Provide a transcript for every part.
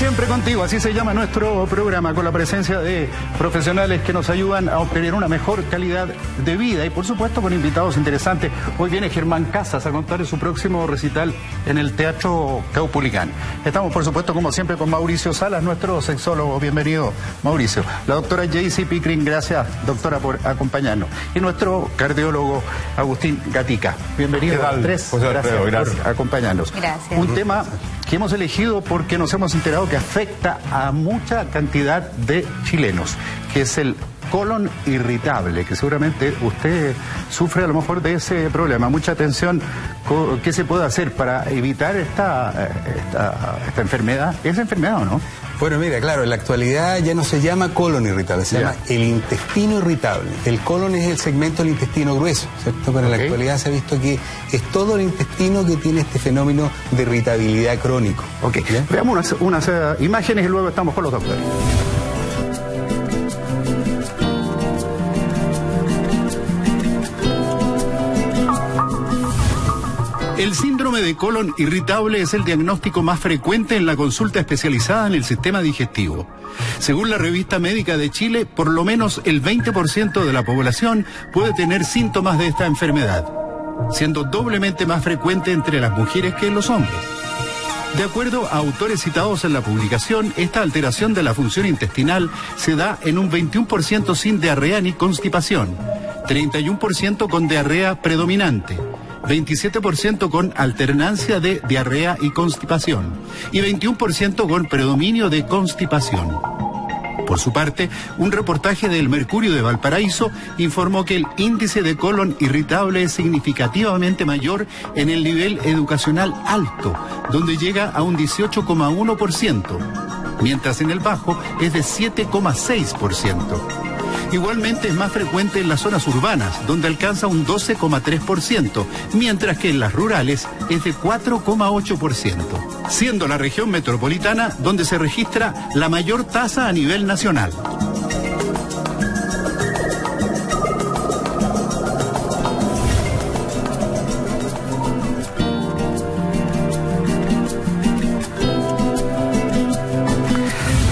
Siempre contigo, así se llama nuestro programa, con la presencia de profesionales que nos ayudan a obtener una mejor calidad de vida y por supuesto con invitados interesantes. Hoy viene Germán Casas a contar su próximo recital en el Teatro Caupolicán. Estamos por supuesto como siempre con Mauricio Salas, nuestro sexólogo. Bienvenido, Mauricio. La doctora Jaycee Pickering, gracias doctora por acompañarnos. Y nuestro cardiólogo Agustín Gatica. Bienvenido a los tres. Gracias por acompañarnos. Gracias. Un tema que hemos elegido porque nos hemos enterado que afecta a mucha cantidad de chilenos, que es el colon irritable, que seguramente usted sufre a lo mejor de ese problema. Mucha atención, ¿qué se puede hacer para evitar esta enfermedad? ¿Es enfermedad o no? Bueno, mira, claro, en la actualidad ya no se llama colon irritable, se llama el intestino irritable. El colon es el segmento del intestino grueso, ¿cierto? Pero en la actualidad se ha visto que es todo el intestino que tiene este fenómeno de irritabilidad crónico. Ok, veamos unas imágenes y luego estamos con los doctores. El síndrome de colon irritable es el diagnóstico más frecuente en la consulta especializada en el sistema digestivo. Según la Revista Médica de Chile, por lo menos el 20% de la población puede tener síntomas de esta enfermedad, siendo doblemente más frecuente entre las mujeres que en los hombres. De acuerdo a autores citados en la publicación, esta alteración de la función intestinal se da en un 21% sin diarrea ni constipación, 31% con diarrea predominante, 27% con alternancia de diarrea y constipación y 21% con predominio de constipación. Por su parte, un reportaje del Mercurio de Valparaíso informó que el índice de colon irritable es significativamente mayor en el nivel educacional alto, donde llega a un 18,1%, mientras en el bajo es de 7,6%. Igualmente es más frecuente en las zonas urbanas, donde alcanza un 12,3%, mientras que en las rurales es de 4,8%, siendo la región metropolitana donde se registra la mayor tasa a nivel nacional.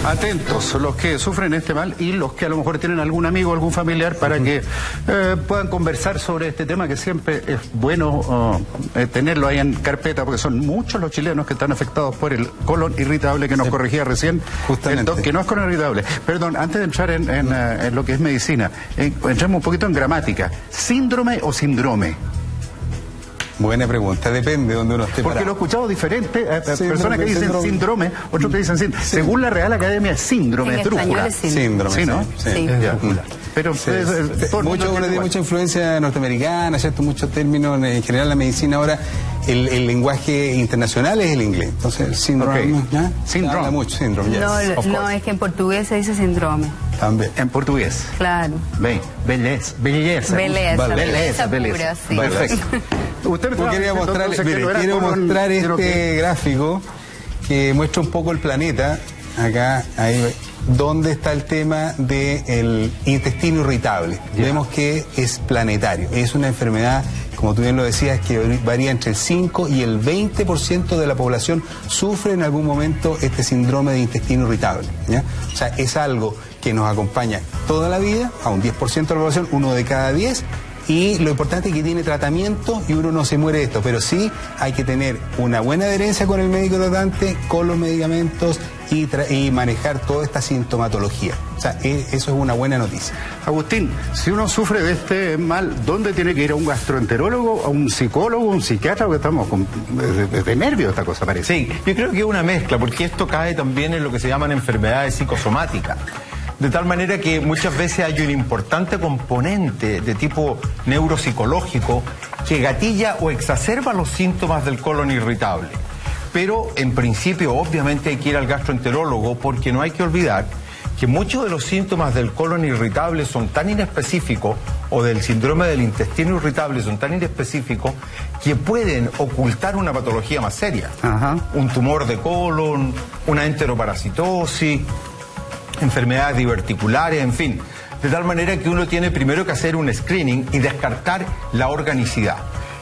Atentos los que sufren este mal y los que a lo mejor tienen algún amigo o algún familiar para que puedan conversar sobre este tema, que siempre es bueno tenerlo ahí en carpeta, porque son muchos los chilenos que están afectados por el colon irritable, que nos corregía recién, que no es colon irritable. Perdón, antes de entrar en lo que es medicina, entremos un poquito en gramática. ¿Síndrome o síndrome? Buena pregunta, depende de donde uno esté. Porque lo he escuchado diferente, personas que dicen síndrome, otros que dicen síndrome. Según la Real Academia es síndrome, en esdrújula. Es síndrome. Sí, ¿no? Sí. Pero mucha influencia norteamericana, ¿cierto? Muchos términos, en general la medicina ahora, el lenguaje internacional es el inglés. Entonces el síndrome, ¿ya? Síndrome. Mucho síndrome, yes. No, es que en portugués se dice síndrome. También. En portugués. Claro. Belleza. Pura, sí. Perfecto. Usted quería mostrarle, quiero mostrar este gráfico que muestra un poco el planeta. Acá, ahí, donde está el tema del intestino irritable. Vemos que es planetario. Es una enfermedad, como tú bien lo decías, que varía entre el 5 y el 20% de la población sufre en algún momento este síndrome de intestino irritable, ¿ya? O sea, es algo que nos acompaña toda la vida, a un 10% de la población, 1 de cada 10. Y lo importante es que tiene tratamiento y uno no se muere de esto, pero sí hay que tener una buena adherencia con el médico tratante, con los medicamentos y manejar toda esta sintomatología. O sea, eso es una buena noticia. Agustín, si uno sufre de este mal, ¿dónde tiene que ir? ¿A un gastroenterólogo, a un psicólogo, a un psiquiatra? Porque estamos de nervios esta cosa, parece. Sí, yo creo que es una mezcla, porque esto cae también en lo que se llaman enfermedades psicosomáticas. De tal manera que muchas veces hay un importante componente de tipo neuropsicológico que gatilla o exacerba los síntomas del colon irritable. Pero en principio obviamente hay que ir al gastroenterólogo, porque no hay que olvidar que muchos de los síntomas del colon irritable son tan inespecíficos, o del síndrome del intestino irritable son tan inespecíficos, que pueden ocultar una patología más seria. Un tumor de colon, una enteroparasitosis, enfermedades diverticulares, en fin. De tal manera que uno tiene primero que hacer un screening y descartar la organicidad.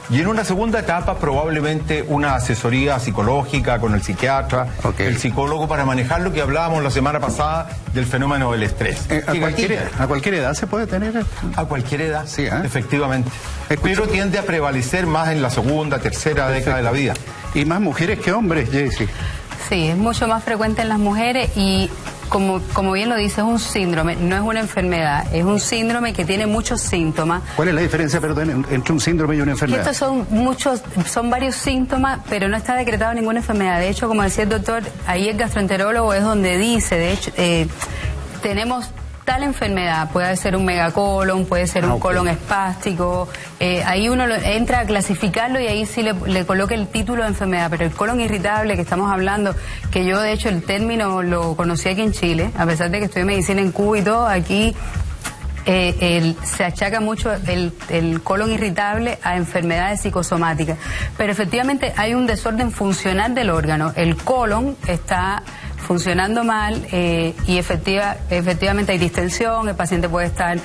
Y en una segunda etapa probablemente una asesoría psicológica con el psiquiatra, el psicólogo, para manejar lo que hablábamos la semana pasada del fenómeno del estrés. ¿A cualquier edad se puede tener? A cualquier edad, sí, efectivamente. Pero tiende a prevalecer más en la segunda, tercera década de la vida. Y más mujeres que hombres, Jessy. Sí, es mucho más frecuente en las mujeres y como bien lo dice, es un síndrome, no es una enfermedad, es un síndrome que tiene muchos síntomas. ¿Cuál es la diferencia, perdón, entre un síndrome y una enfermedad? Estos son varios síntomas, pero no está decretado ninguna enfermedad. De hecho, como decía el doctor, ahí el gastroenterólogo es donde dice, de hecho, tenemos tal enfermedad, puede ser un megacolon, puede ser un colon espástico, ahí uno entra a clasificarlo y ahí sí le coloca el título de enfermedad, pero el colon irritable que estamos hablando, que yo de hecho el término lo conocí aquí en Chile, a pesar de que estudié medicina en Cuba y todo, aquí se achaca mucho el colon irritable a enfermedades psicosomáticas, pero efectivamente hay un desorden funcional del órgano, el colon está funcionando mal y efectivamente hay distensión, el paciente puede estar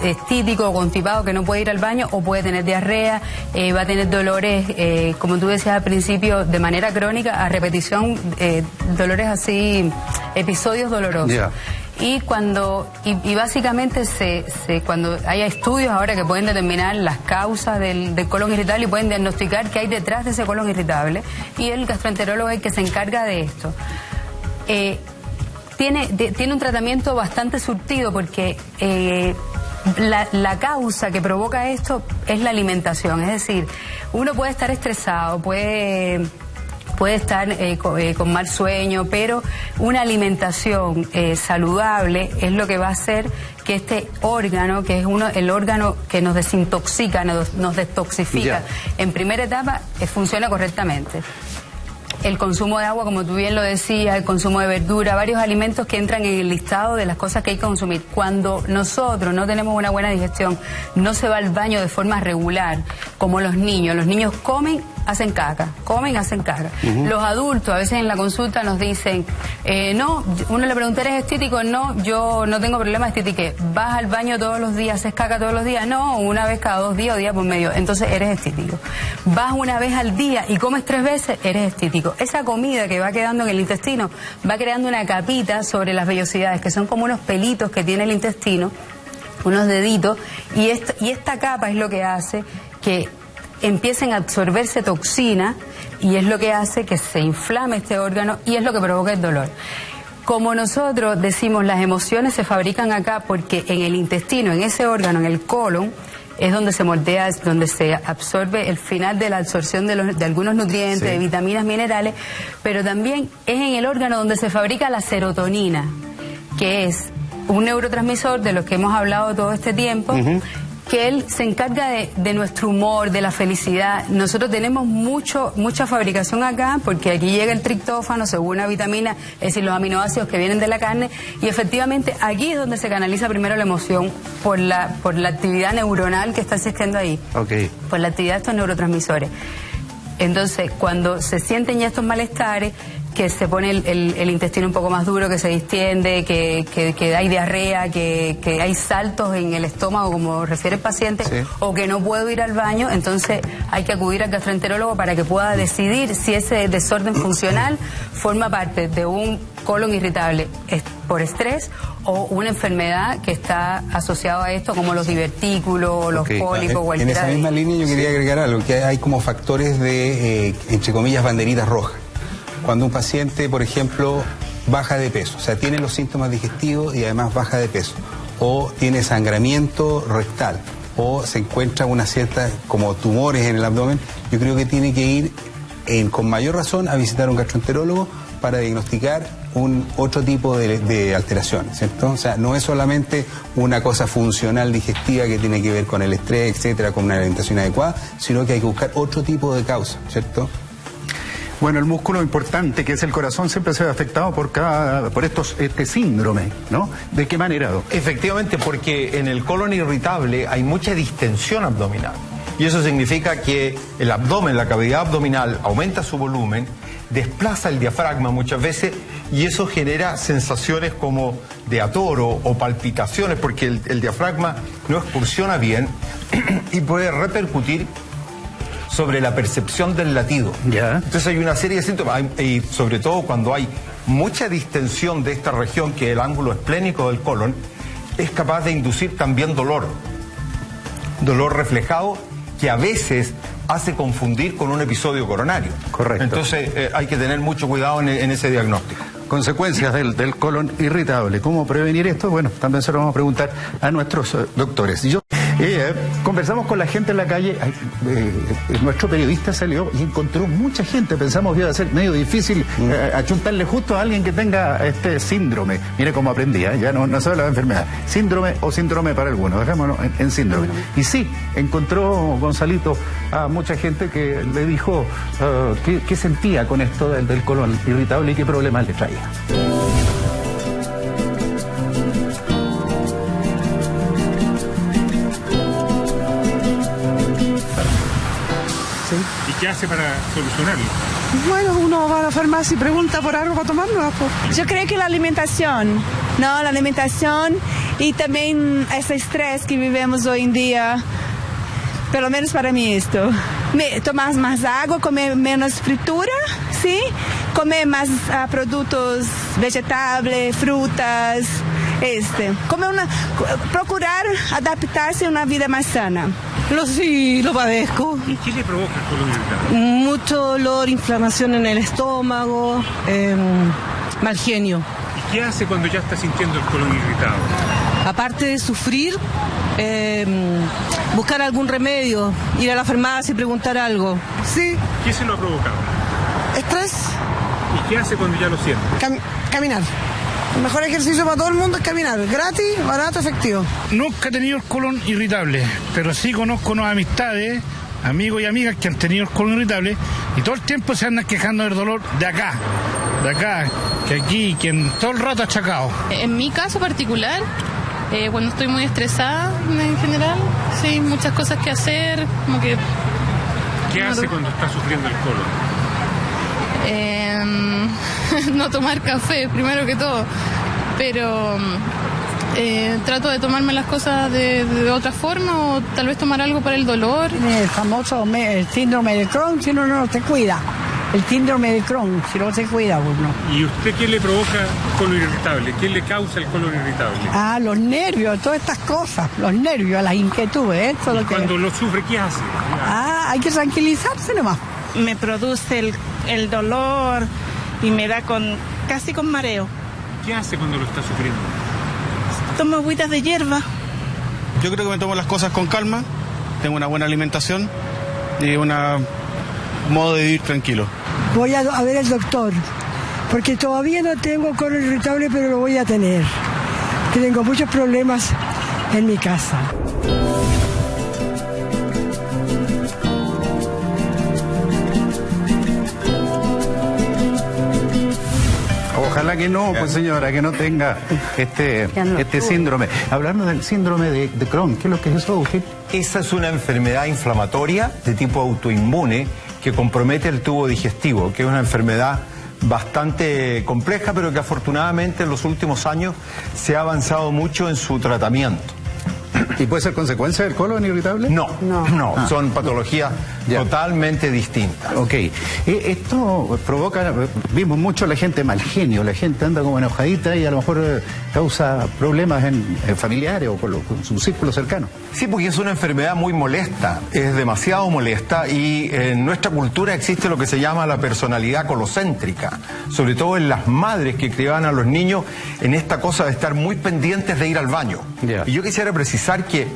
estítico o constipado que no puede ir al baño o puede tener diarrea, va a tener dolores, como tú decías al principio, de manera crónica, a repetición, dolores así, episodios dolorosos. Yeah. Y básicamente cuando hay estudios ahora que pueden determinar las causas del colon irritable y pueden diagnosticar qué hay detrás de ese colon irritable, y el gastroenterólogo es el que se encarga de esto. Tiene un tratamiento bastante surtido porque la causa que provoca esto es la alimentación, es decir, uno puede estar estresado, puede estar con mal sueño, pero una alimentación saludable es lo que va a hacer que este órgano, que es el órgano que nos desintoxica, nos detoxifica, en primera etapa funciona correctamente. El consumo de agua, como tú bien lo decías, el consumo de verdura, varios alimentos que entran en el listado de las cosas que hay que consumir. Cuando nosotros no tenemos una buena digestión, no se va al baño de forma regular, como los niños comen, hacen caca, hacen caca. Los adultos a veces en la consulta nos dicen, no, uno le pregunta, ¿eres estítico? No, yo no tengo problema estítico. ¿Vas al baño todos los días, haces caca todos los días? No, una vez cada 2 días o día por medio, entonces eres estítico. ¿Vas una vez al día y comes 3 veces? Eres estítico. Esa comida que va quedando en el intestino va creando una capita sobre las vellosidades, que son como unos pelitos que tiene el intestino, unos deditos, y esta capa es lo que hace que empiecen a absorberse toxinas y es lo que hace que se inflame este órgano y es lo que provoca el dolor. Como nosotros decimos, las emociones se fabrican acá porque en el intestino, en ese órgano, en el colon, es donde se moldea, es donde se absorbe el final de la absorción de algunos nutrientes, de vitaminas, minerales, pero también es en el órgano donde se fabrica la serotonina, que es un neurotransmisor de los que hemos hablado todo este tiempo, que él se encarga de nuestro humor, de la felicidad. Nosotros tenemos mucha fabricación acá, porque aquí llega el triptófano, según una vitamina, es decir, los aminoácidos que vienen de la carne, y efectivamente aquí es donde se canaliza primero la emoción por la actividad neuronal que está existiendo ahí, por la actividad de estos neurotransmisores. Entonces, cuando se sienten ya estos malestares, que se pone el intestino un poco más duro, que se distiende, que hay diarrea, que hay saltos en el estómago, como refiere el paciente, o que no puedo ir al baño, entonces hay que acudir al gastroenterólogo para que pueda decidir si ese desorden funcional forma parte de un colon irritable por estrés o una enfermedad que está asociada a esto, como los divertículos, los pólipos, en esa misma línea yo quería agregar algo, que hay como factores de, entre comillas, banderitas rojas. Cuando un paciente, por ejemplo, baja de peso, o sea, tiene los síntomas digestivos y además baja de peso, o tiene sangramiento rectal, o se encuentra una cierta, como tumores en el abdomen, yo creo que tiene que ir con mayor razón a visitar a un gastroenterólogo para diagnosticar otro tipo de alteraciones, ¿cierto? O sea, no es solamente una cosa funcional digestiva que tiene que ver con el estrés, etcétera, con una alimentación adecuada, sino que hay que buscar otro tipo de causa, ¿cierto? Bueno, el músculo importante, que es el corazón, siempre se ve afectado por este síndrome, ¿no? ¿De qué manera, doctor? Efectivamente, porque en el colon irritable hay mucha distensión abdominal. Y eso significa que el abdomen, la cavidad abdominal, aumenta su volumen, desplaza el diafragma muchas veces y eso genera sensaciones como de atoro o palpitaciones, porque el diafragma no expulsiona bien y puede repercutir sobre la percepción del latido. Entonces hay una serie de síntomas, y sobre todo cuando hay mucha distensión de esta región, que es el ángulo esplénico del colon, es capaz de inducir también dolor reflejado, que a veces hace confundir con un episodio coronario. Correcto. Entonces hay que tener mucho cuidado en ese diagnóstico. Consecuencias del colon irritable. ¿Cómo prevenir esto? Bueno, también se lo vamos a preguntar a nuestros doctores. Conversamos con la gente en la calle. Nuestro periodista salió y encontró mucha gente. Pensamos que iba a ser medio difícil achuntarle justo a alguien que tenga este síndrome. Mire cómo aprendía, ya no se habla de enfermedad. Síndrome o síndrome para algunos. Dejémonos en síndrome. Y sí, encontró Gonzalito a mucha gente que le dijo qué sentía con esto del colon irritable y qué problemas le traía. ¿Y qué hace para solucionarlo? Bueno, uno va a la farmacia y pregunta por algo para tomarlo. Yo creo que la alimentación, ¿no? La alimentación y también ese estrés que vivimos hoy en día, pelo menos para mí esto. Tomar más agua, comer menos fritura, ¿sí? Comer más productos vegetales, frutas, procurar adaptarse a una vida más sana. Sí, lo padezco. ¿Y qué le provoca el colon irritable? Mucho dolor, inflamación en el estómago, mal genio. ¿Y qué hace cuando ya está sintiendo el colon irritado? Aparte de sufrir, buscar algún remedio, ir a la farmacia y preguntar algo. Sí. ¿Qué se lo ha provocado? Estrés. ¿Y qué hace cuando ya lo siente? Caminar. El mejor ejercicio para todo el mundo es caminar. Gratis, barato, efectivo. Nunca he tenido el colon irritable, pero sí conozco unas amistades, amigos y amigas que han tenido el colon irritable y todo el tiempo se andan quejando del dolor de acá, que aquí, que todo el rato achacado. En mi caso particular, cuando estoy muy estresada en general, sí, muchas cosas que hacer, como que... ¿Qué hace cuando está sufriendo el colon? No tomar café, primero que todo, pero trato de tomarme las cosas de otra forma, o tal vez tomar algo para el dolor. El famoso síndrome de Crohn, si uno no se cuida. El síndrome de Crohn, si no se cuida uno. ¿Y usted qué le provoca colon irritable? ¿Qué le causa el colon irritable? Los nervios, todas estas cosas, los nervios, las inquietudes. Eso ¿Y cuando lo sufre, qué hace? Hay que tranquilizarse nomás. Me produce el dolor y me da casi con mareo. ¿Qué hace cuando lo está sufriendo? Tomo agüitas de hierba. Yo creo que me tomo las cosas con calma, tengo una buena alimentación y un modo de vivir tranquilo. Voy a ver al doctor, porque todavía no tengo colon irritable, pero lo voy a tener. Tengo muchos problemas en mi casa. Ojalá que no, pues señora, que no tenga este síndrome. Hablando del síndrome de Crohn, ¿qué es lo que es eso, Agustín? Esa es una enfermedad inflamatoria de tipo autoinmune que compromete el tubo digestivo, que es una enfermedad bastante compleja, pero que afortunadamente en los últimos años se ha avanzado mucho en su tratamiento. ¿Y puede ser consecuencia del colon irritable? No, son patologías totalmente distintas. Ok. Esto provoca, vimos mucho la gente mal genio, la gente anda como enojadita y a lo mejor causa problemas en familiares o con su círculo cercano. Sí, porque es una enfermedad muy molesta, es demasiado molesta, y en nuestra cultura existe lo que se llama la personalidad colocéntrica, sobre todo en las madres que criaban a los niños en esta cosa de estar muy pendientes de ir al baño. Y yo quisiera precisar que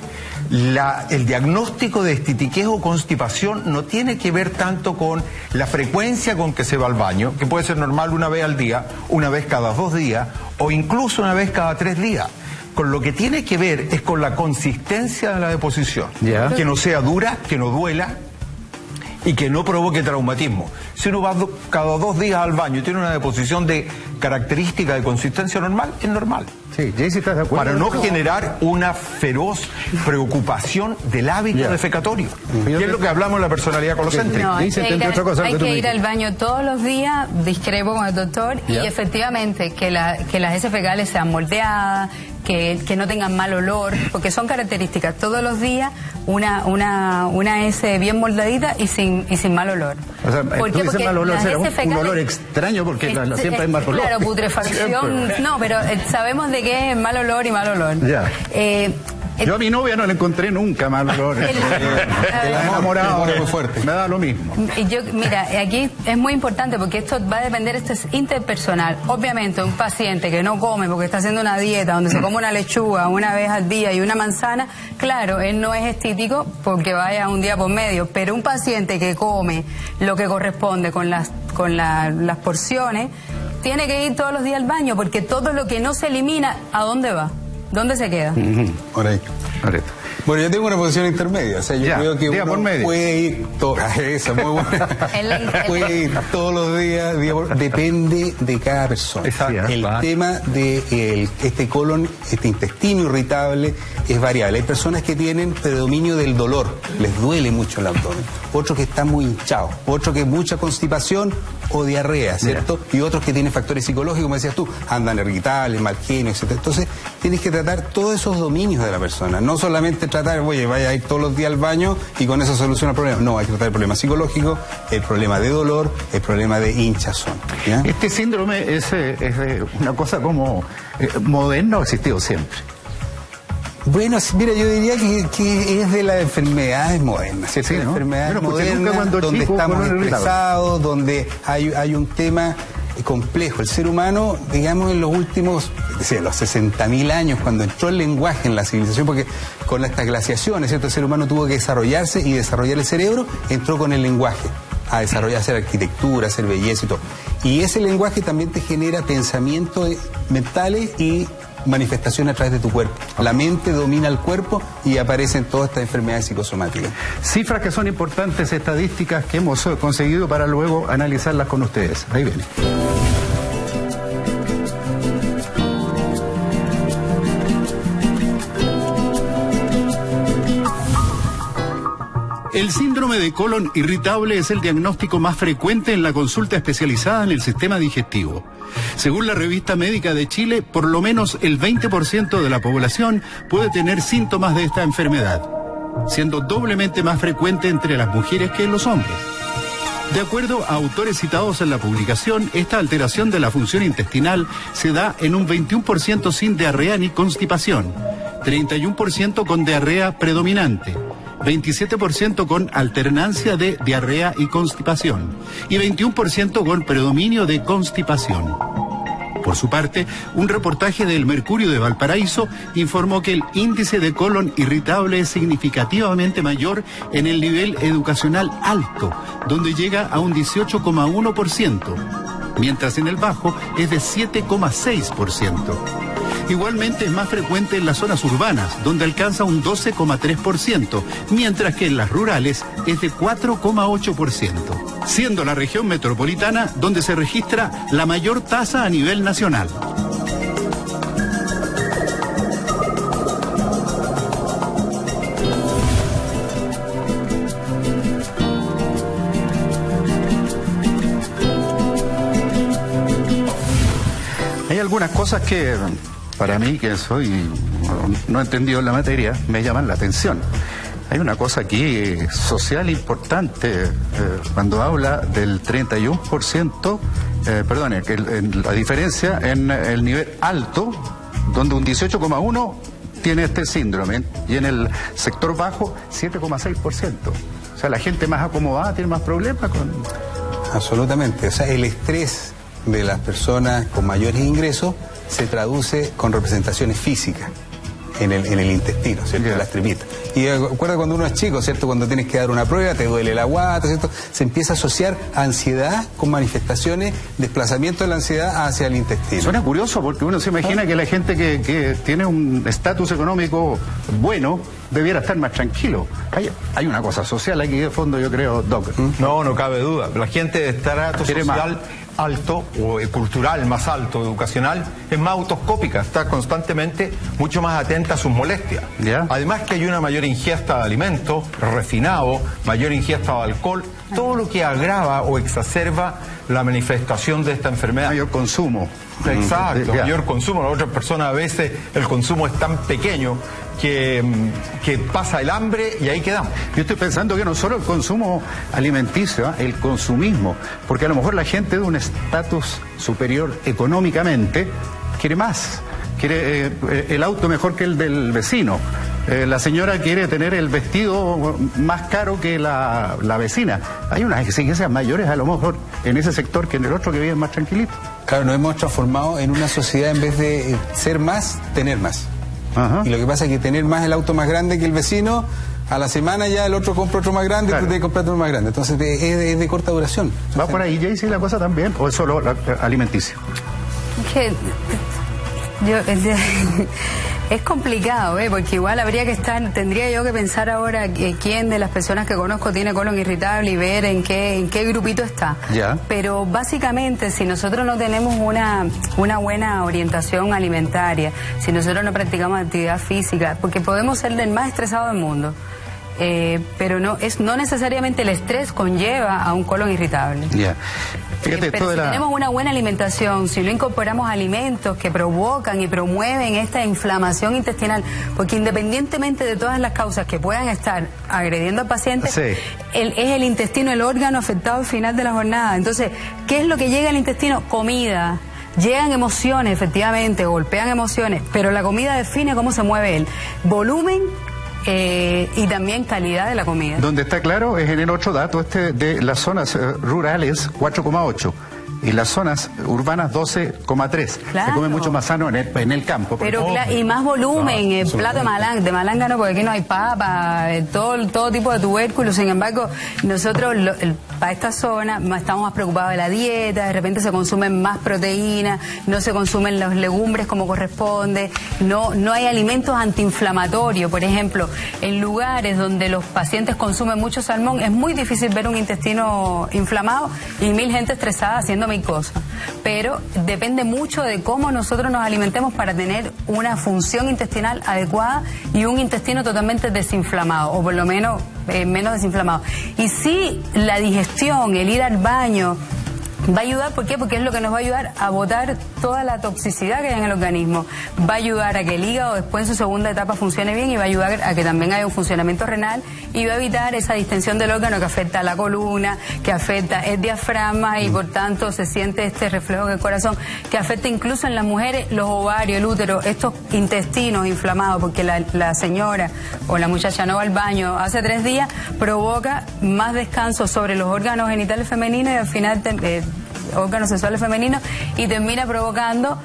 el diagnóstico de estitiquez o constipación no tiene que ver tanto con la frecuencia con que se va al baño, que puede ser normal una vez al día, una vez cada 2 días o incluso una vez cada 3 días. Con lo que tiene que ver es con la consistencia de la deposición, que no sea dura, que no duela y que no provoque traumatismo. Si uno va cada 2 días al baño y tiene una deposición de característica de consistencia normal, es normal. Sí, Jaycee, ¿estás de acuerdo? Para no generar una feroz preocupación del hábito defecatorio. Que es lo que hablamos en la personalidad colocéntrica. No, hay que ir al baño todos los días, discrepo con el doctor, y efectivamente que las heces fecales sean moldeadas, que no tengan mal olor, porque son características. Todos los días una S bien moldadita y sin mal olor. O sea, porque mal olor será un olor extraño porque siempre hay mal olor. Claro, putrefacción. No, pero sabemos de qué es mal olor y mal olor. Ya. Yo a mi novia no le encontré nunca mal olor. El enamorado muy fuerte. Me da lo mismo. Mira, aquí es muy importante porque esto va a depender, esto es interpersonal. Obviamente, un paciente que no come porque está haciendo una dieta donde se come una lechuga una vez al día y una manzana, claro, él no es estítico porque vaya un día por medio, pero un paciente que come lo que corresponde con las porciones, tiene que ir todos los días al baño porque todo lo que no se elimina, ¿a dónde va? ¿Dónde se queda? Por ahí. Bueno, yo tengo una posición intermedia. O sea, yo creo que uno puede ir puede ir todos los días, depende de cada persona. El tema de este colon, este intestino irritable es variable. Hay personas que tienen predominio del dolor, les duele mucho el abdomen. Otros que están muy hinchados, otros que mucha constipación o diarrea, ¿cierto? Y otros que tienen factores psicológicos, como decías tú, andan irritables, mal genio, etc. Entonces, tienes que tratar todos esos dominios de la persona. No solamente tratar, oye, vaya a ir todos los días al baño y con eso soluciona el problema. No, hay que tratar el problema psicológico, el problema de dolor, el problema de hinchazón. ¿Ya? Este síndrome es una cosa como moderna o ha existido siempre. Bueno, mira, yo diría que es de las enfermedades modernas, ¿cierto? Sí, ¿no? Enfermedades modernas donde estamos estresados, donde hay un tema complejo. El ser humano, digamos, en los últimos, los 60.000 años, cuando entró el lenguaje en la civilización, porque con estas glaciaciones, ¿cierto? El ser humano tuvo que desarrollarse y desarrollar el cerebro, entró con el lenguaje a desarrollar, hacer arquitectura, hacer belleza y todo. Y ese lenguaje también te genera pensamientos mentales y manifestación a través de tu cuerpo. La mente domina el cuerpo y aparecen todas estas enfermedades psicosomáticas. Cifras que son importantes, estadísticas que hemos conseguido para luego analizarlas con ustedes. Ahí viene. El síndrome de colon irritable es el diagnóstico más frecuente en la consulta especializada en el sistema digestivo. Según la Revista Médica de Chile, por lo menos el 20% de la población puede tener síntomas de esta enfermedad, siendo doblemente más frecuente entre las mujeres que en los hombres. De acuerdo a autores citados en la publicación, esta alteración de la función intestinal se da en un 21% sin diarrea ni constipación, 31% con diarrea predominante, 27% con alternancia de diarrea y constipación y 21% con predominio de constipación. Por su parte, un reportaje del Mercurio de Valparaíso informó que el índice de colon irritable es significativamente mayor en el nivel educacional alto, donde llega a un 18,1%, mientras en el bajo es de 7,6%. Igualmente es más frecuente en las zonas urbanas, donde alcanza un 12,3%, mientras que en las rurales es de 4,8%, siendo la región metropolitana donde se registra la mayor tasa a nivel nacional. Hay algunas cosas que, para mí, que no he entendido la materia, me llaman la atención. Hay una cosa aquí social importante cuando habla del 31%, la diferencia en el nivel alto, donde un 18,1% tiene este síndrome, y en el sector bajo 7,6%. O sea, la gente más acomodada tiene más problemas con... Absolutamente, o sea, el estrés de las personas con mayores ingresos se traduce con representaciones físicas en el intestino, ¿cierto? En las tripitas. Y recuerda cuando uno es chico, ¿cierto? Cuando tienes que dar una prueba, te duele la guata, ¿cierto? Se empieza a asociar ansiedad con manifestaciones, desplazamiento de la ansiedad hacia el intestino. Suena curioso porque uno se imagina que la gente que tiene un estatus económico bueno debiera estar más tranquilo. Hay una cosa social aquí de fondo, yo creo, Doc. No cabe duda. La gente de estrato social alto o cultural más alto, educacional, es más autoscópica, está constantemente mucho más atenta a sus molestias. Además que hay una mayor ingesta de alimentos refinados, mayor ingesta de alcohol, todo lo que agrava o exacerba la manifestación de esta enfermedad. Mayor consumo. Exacto, mayor consumo. Las otras personas a veces el consumo es tan pequeño que pasa el hambre y ahí quedamos. Yo estoy pensando que no solo el consumo alimenticio, el consumismo, porque a lo mejor la gente de un estatus superior económicamente quiere más, quiere el auto mejor que el del vecino. La señora quiere tener el vestido más caro que la vecina. Hay unas exigencias mayores a lo mejor en ese sector que en el otro que vive más tranquilito. Claro, nos hemos transformado en una sociedad, en vez de ser más, tener más. Ajá. Y lo que pasa es que tener más el auto más grande que el vecino, a la semana ya el otro compra otro más grande, claro, y tú tienes que comprar otro más grande. Entonces es de corta duración. Entonces, ¿va por ahí, Jaycee, la cosa también? ¿O es solo alimenticio? Es complicado, porque igual tendría yo que pensar ahora quién de las personas que conozco tiene colon irritable y ver en qué grupito está. Ya. Pero básicamente, si nosotros no tenemos una buena orientación alimentaria, si nosotros no practicamos actividad física, porque podemos ser el más estresado del mundo, pero no necesariamente el estrés conlleva a un colon irritable. Ya. Fíjate, pero si tenemos una buena alimentación, si no incorporamos alimentos que provocan y promueven esta inflamación intestinal, porque independientemente de todas las causas que puedan estar agrediendo al paciente, sí, es el intestino el órgano afectado al final de la jornada. Entonces, ¿qué es lo que llega al intestino? Comida. Llegan emociones, efectivamente, golpean emociones, pero la comida define cómo se mueve el volumen y también calidad de la comida. Donde está claro es en el otro dato de las zonas rurales 4,8 y las zonas urbanas 12,3. Claro. Se come mucho más sano en el campo. Pero y más volumen, el plato de malanga no, porque aquí no hay papa, todo tipo de tubérculos. Sin embargo, nosotros para esta zona estamos más preocupados de la dieta, de repente se consumen más proteínas, no se consumen las legumbres como corresponde, no hay alimentos antiinflamatorios. Por ejemplo, en lugares donde los pacientes consumen mucho salmón, es muy difícil ver un intestino inflamado y 1000 gente estresada haciendo 1000 cosas. Pero depende mucho de cómo nosotros nos alimentemos para tener una función intestinal adecuada y un intestino totalmente desinflamado, o por lo menos menos desinflamado. Y si la digestión, el ir al baño, va a ayudar. ¿Por qué? Porque es lo que nos va a ayudar a botar toda la toxicidad que hay en el organismo. Va a ayudar a que el hígado después en su segunda etapa funcione bien y va a ayudar a que también haya un funcionamiento renal y va a evitar esa distensión del órgano que afecta a la columna, que afecta el diafragma y por tanto se siente este reflejo del corazón, que afecta incluso en las mujeres los ovarios, el útero, estos intestinos inflamados, porque la señora o la muchacha no va al baño hace 3 días, provoca más descanso sobre los órganos genitales femeninos y al final órganos sexuales femeninos y termina provocando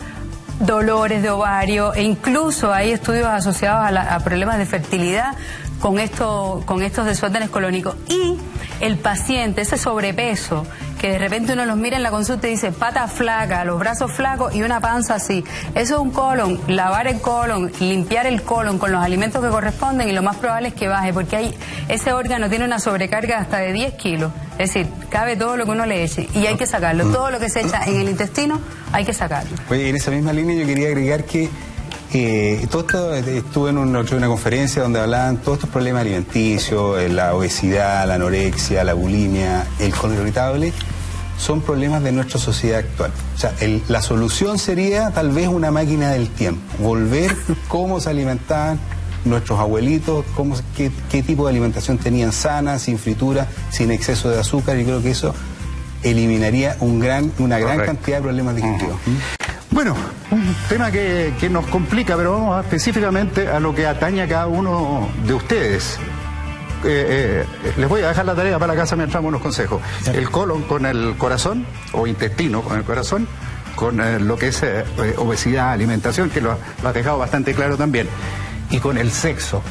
dolores de ovario, e incluso hay estudios asociados a problemas de fertilidad con estos desórdenes colónicos. Y el paciente, ese sobrepeso, que de repente uno los mira en la consulta y dice pata flaca, los brazos flacos y una panza así, eso es un colon. Lavar el colon, limpiar el colon con los alimentos que corresponden y lo más probable es que baje, porque ese órgano tiene una sobrecarga hasta de 10 kilos, es decir, cabe todo lo que uno le eche y hay que sacarlo, todo lo que se echa en el intestino hay que sacarlo. Oye, en esa misma línea yo quería agregar que todo esto, estuve en una conferencia donde hablaban todos estos problemas alimenticios, la obesidad, la anorexia, la bulimia, el colon irritable, son problemas de nuestra sociedad actual. O sea, la solución sería tal vez una máquina del tiempo, volver cómo se alimentaban nuestros abuelitos, qué tipo de alimentación tenían sana, sin fritura, sin exceso de azúcar, y creo que eso eliminaría una gran cantidad de problemas digestivos. Bueno, un tema que nos complica, pero vamos específicamente a lo que atañe a cada uno de ustedes. Les voy a dejar la tarea para la casa mientras damos unos consejos. El colon con el corazón, o intestino con el corazón, con lo que es obesidad, alimentación, que lo has dejado bastante claro también. Y con el sexo.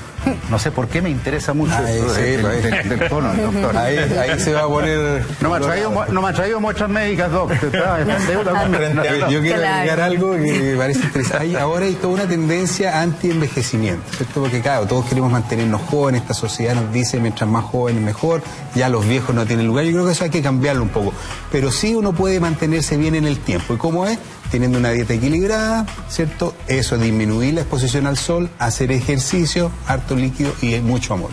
No sé por qué me interesa mucho eso del colon, doctor. Ahí se va a poner... No me ha traído muestras médicas, doc. Yo quiero agregar algo que me parece interesante. Ahora hay toda una tendencia anti-envejecimiento, ¿cierto? Porque claro, todos queremos mantenernos jóvenes, esta sociedad nos dice mientras más jóvenes mejor, ya los viejos no tienen lugar. Yo creo que eso hay que cambiarlo un poco. Pero sí uno puede mantenerse bien en el tiempo. ¿Y cómo es? Teniendo una dieta equilibrada, ¿cierto? Eso, disminuir la exposición al sol, hacer ejercicio, harto líquido y mucho amor.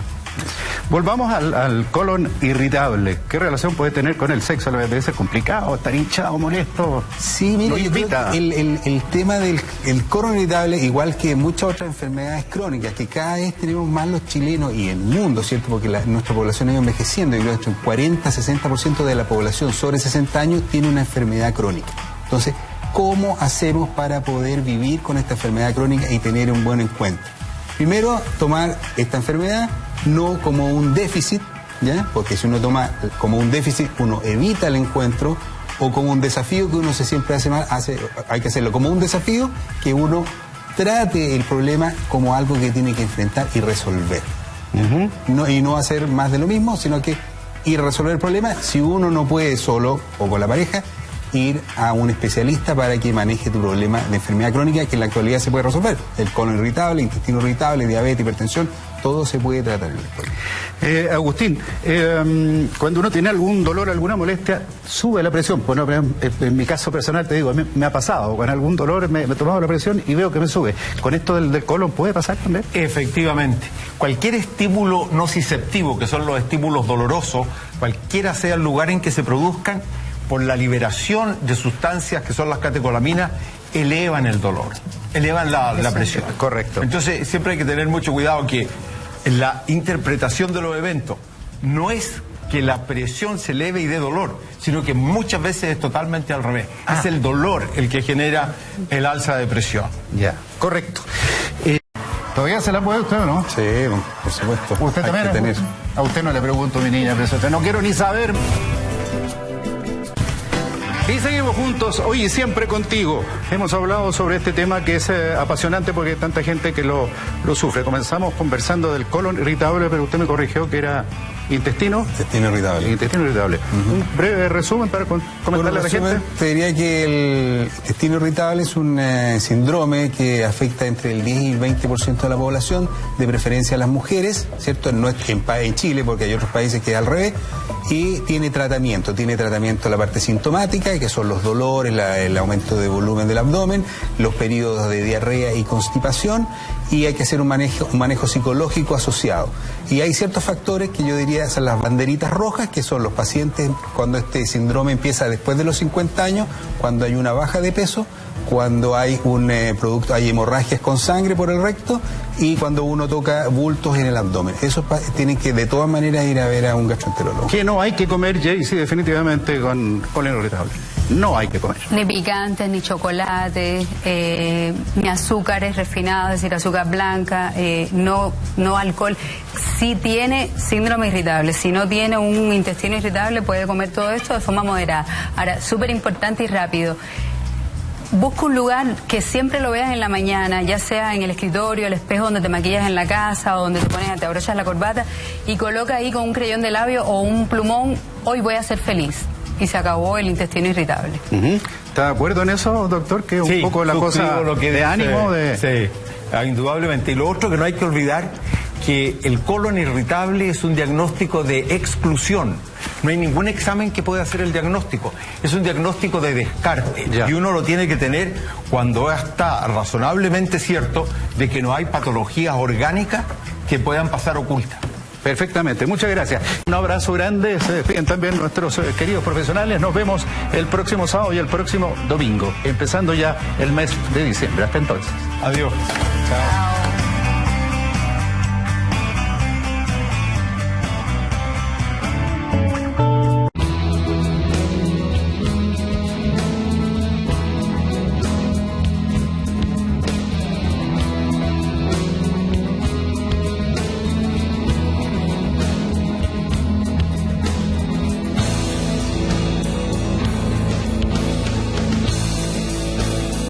Volvamos al colon irritable. ¿Qué relación puede tener con el sexo? Debe ser complicado, estar hinchado, molesto. Sí, mire, yo creo que el tema del colon irritable, igual que muchas otras enfermedades crónicas, que cada vez tenemos más los chilenos y el mundo, ¿cierto? Porque nuestra población ha ido envejeciendo. Yo creo que el 40-60% de la población sobre 60 años tiene una enfermedad crónica. Entonces, ¿cómo hacemos para poder vivir con esta enfermedad crónica y tener un buen encuentro? Primero, tomar esta enfermedad no como un déficit, ¿ya? Porque si uno toma como un déficit, uno evita el encuentro, o como un desafío que uno siempre hace mal, hay que hacerlo como un desafío, que uno trate el problema como algo que tiene que enfrentar y resolver. Y no hacer más de lo mismo, sino que ir a resolver el problema. Si uno no puede solo o con la pareja, ir a un especialista para que maneje tu problema de enfermedad crónica, que en la actualidad se puede resolver. El colon irritable, intestino irritable, diabetes, hipertensión, todo se puede tratar en la actualidad. Agustín, cuando uno tiene algún dolor, alguna molestia, sube la presión. Bueno, en mi caso personal te digo, me ha pasado, con algún dolor me he tomado la presión y veo que me sube. ¿Con esto del colon puede pasar también? Efectivamente. Cualquier estímulo nociceptivo, que son los estímulos dolorosos, cualquiera sea el lugar en que se produzcan, por la liberación de sustancias que son las catecolaminas, elevan el dolor, elevan la presión. Correcto. Entonces siempre hay que tener mucho cuidado que la interpretación de los eventos no es que la presión se eleve y dé dolor, sino que muchas veces es totalmente al revés. Es el dolor el que genera el alza de presión. Ya, correcto. ¿Todavía se la puede usted o no? Sí, por supuesto. ¿Usted también? A usted no le pregunto, mi niña, pero no quiero ni saber. Y seguimos juntos, hoy y siempre contigo. Hemos hablado sobre este tema que es apasionante porque hay tanta gente que lo sufre. Comenzamos conversando del colon irritable, pero usted me corrigió que era intestino irritable. Intestino irritable. Un breve resumen para comentarle a la gente. Te diría que el intestino irritable es un síndrome que afecta entre el 10 y el 20% de la población, de preferencia a las mujeres, ¿cierto? No es en Chile, porque hay otros países que es al revés, y tiene tratamiento la parte sintomática, que son los dolores, el aumento de volumen del abdomen, los periodos de diarrea y constipación, y hay que hacer un manejo psicológico asociado. Y hay ciertos factores que yo diría son las banderitas rojas, que son los pacientes cuando este síndrome empieza después de los 50 años, cuando hay una baja de peso, cuando hay hay hemorragias con sangre por el recto y cuando uno toca bultos en el abdomen. Esos tienen que de todas maneras ir a ver a un gastroenterólogo. Que no hay que comer, Jaycee, definitivamente con colon irritable. No hay que comer. Ni picantes, ni chocolate, ni azúcares refinados, es decir, azúcar blanca, no alcohol. Si tiene síndrome irritable, si no tiene un intestino irritable, puede comer todo esto de forma moderada. Ahora, súper importante y rápido. Busca un lugar que siempre lo veas en la mañana, ya sea en el escritorio, el espejo donde te maquillas en la casa o donde te abrochas la corbata, y coloca ahí con un creyón de labio o un plumón, hoy voy a ser feliz. Y se acabó el intestino irritable. ¿Está de acuerdo en eso, doctor? Que un poco la cosa lo que de ánimo. Sí, indudablemente. Y lo otro que no hay que olvidar, que el colon irritable es un diagnóstico de exclusión. No hay ningún examen que pueda hacer el diagnóstico. Es un diagnóstico de descarte. Y uno lo tiene que tener cuando está razonablemente cierto de que no hay patologías orgánicas que puedan pasar ocultas. Perfectamente, muchas gracias. Un abrazo grande, se despiden también nuestros queridos profesionales. Nos vemos el próximo sábado y el próximo domingo, empezando ya el mes de diciembre. Hasta entonces. Adiós. Chao.